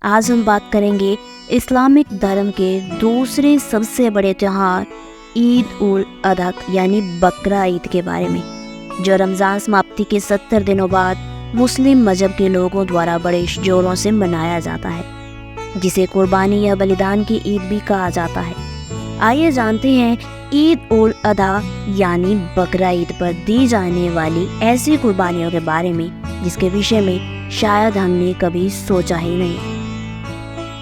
آج ہم بات کریں گے اسلامک دھرم کے دوسرے سب سے بڑے تہوار عید الاضحیٰ یعنی بقرہ عید کے بارے میں، جو رمضان سماپتی کے 70 دنوں بعد مسلم مذہب کے لوگوں دوارا بڑے جوروں سے منایا جاتا ہے، جسے قربانی یا بلیدان کی عید بھی کہا جاتا ہے۔ آئیے جانتے ہیں عید الاضحیٰ یعنی بقرہ عید پر دی جانے والی ایسی قربانیوں کے بارے میں جس کے وشے میں شاید ہم نے کبھی سوچا ہی نہیں۔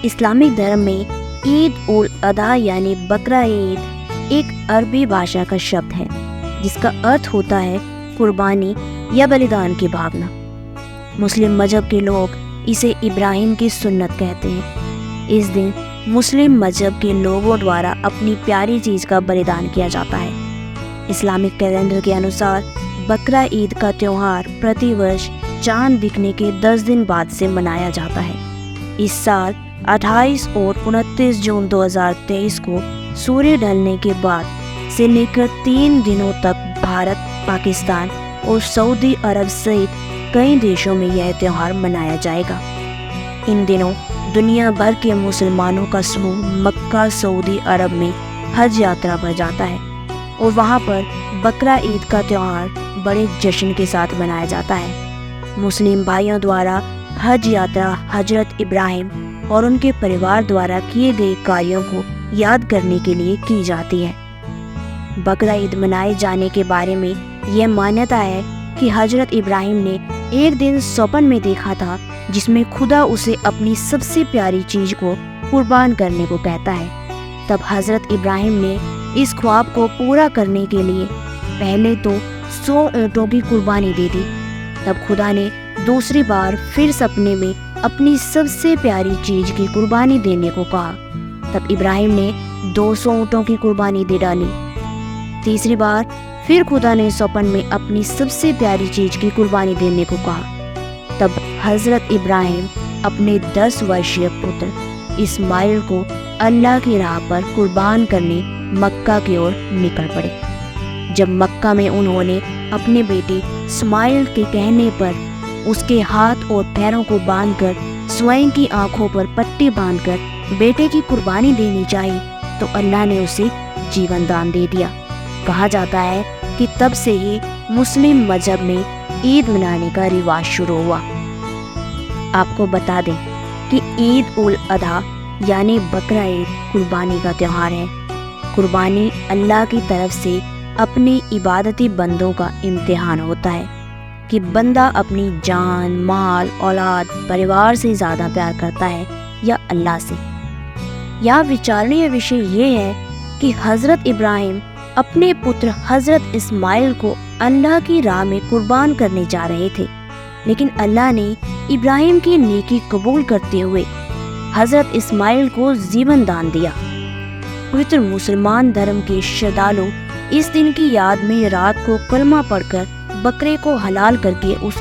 اسلامک دھرم میں عید الاضحیٰ یعنی بقرہ عید ایک عربی بھاشا کا شبد ہے جس کا ارتھ ہوتا ہے قربانی یا بلیدان کی بھاونا۔ مسلم مذہب کے لوگ اسے ابراہیم کی سنت کہتے ہیں۔ اس دن مسلم مذہب کے لوگوں دوارا اپنی پیاری چیز کا بلیدان کیا جاتا ہے۔ اسلامک کیلنڈر کے انوسار بقرہ عید کا تہوار پرتی ورش چاند دکھنے کے 10 دن بعد سے منایا جاتا ہے۔ اس سال 28 اور 29 جون 2023 کو سورج ڈھلنے کے بعد سے لے کر 3 دنوں تک بھارت، پاکستان اور سعودی عرب سمیت کئی دیشوں میں یہ تہوار منایا جائے گا۔ ان دنوں دنیا بھر کے مسلمانوں کا سموہ مکہ سعودی عرب میں حج یاترا پر جاتا ہے اور وہاں پر بقرہ عید کا تہوار بڑے جشن کے ساتھ منایا جاتا ہے۔ مسلم بھائیوں دوارا حج یاترا حضرت ابراہیم اور ان کے پریوار دوارا کیے گئے کاریوں کو یاد کرنے کے لیے کی جاتی ہے۔ بقرہ عید منائے جانے کے بارے میں یہ مانیتا ہے کہ حضرت ابراہیم نے ایک دن سوپن میں دیکھا تھا جس میں خدا اسے اپنی سب سے پیاری چیز کو قربان کرنے کو کہتا ہے۔ تب حضرت ابراہیم نے اس خواب کو پورا کرنے کے لیے پہلے تو 100 اونٹوں کی قربانی دے دی۔ تب خدا نے دوسری بار پھر سپنے میں اپنی سب سے پیاری چیز کی قربانی دینے کو کہا۔ تب ابراہیم نے 200 اونٹوں کی قربانی دے ڈالی۔ تیسری بار پھر خدا نے سوپن میں اپنی سب سے پیاری چیز کی قربانی دینے کو کہا۔ تب حضرت ابراہیم اپنے 10 ورشیہ پتر اسماعیل کو اللہ کی راہ پر قربان کرنے مکہ کی اور نکل پڑے۔ جب مکہ میں انہوں نے اپنے بیٹے اسماعیل کے کہنے پر اس کے ہاتھ اور پیروں کو باندھ کر سوئیں کی آنکھوں پر پٹی باندھ کر بیٹے کی قربانی دینی چاہی تو اللہ نے اسے جیون دان دے دیا۔ کہا جاتا ہے کہ تب سے ہی مسلم مذہب میں عید منانے کا رواج شروع ہوا۔ آپ کو بتا دیں کہ عید الاضحیٰ یعنی بقرہ عید قربانی کا تہوار ہے۔ قربانی اللہ کی طرف سے اپنے عبادتی بندوں کا امتحان ہوتا ہے کہ بندہ اپنی جان، مال، اولاد، پریوار سے زیادہ پیار کرتا ہے یا اللہ سے۔ یہاں وچارنیہ وشے یہ ہے کہ حضرت ابراہیم اپنے پتر حضرت اسماعیل کو اللہ کی راہ میں قربان کرنے جا رہے تھے، لیکن اللہ نے ابراہیم کی نیکی قبول کرتے ہوئے حضرت اسماعیل کو جیون دان دیا۔ پوتر مسلمان دھرم کے شردالو اس دن کی یاد میں رات کو کلمہ پڑھ کر بکرے کو حلال کر کے اس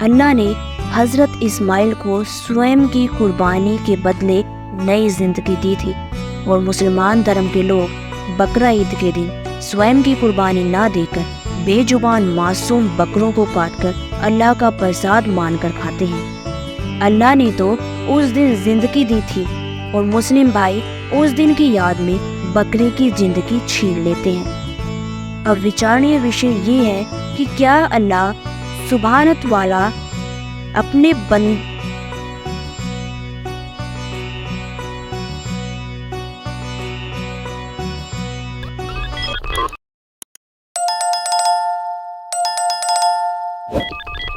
اللہ نے حضرت اسماعیل کو سوئم کی قربانی کے بدلے نئی زندگی دی تھی اور مسلمان دھرم کے لوگ بقرہ عید کے دن سوئم کی قربانی نہ دے کر بے زبان معصوم بکروں کو کاٹ کر اللہ کا پرساد مان کر کھاتے ہیں۔ اللہ نے تو اس دن زندگی دی تھی اور مسلم بھائی اس دن کی یاد میں بکرے کی زندگی چھین لیتے ہیں۔ اب وچارنیہ وشے یہ ہے کہ کیا اللہ سبحانہ والا اپنے بند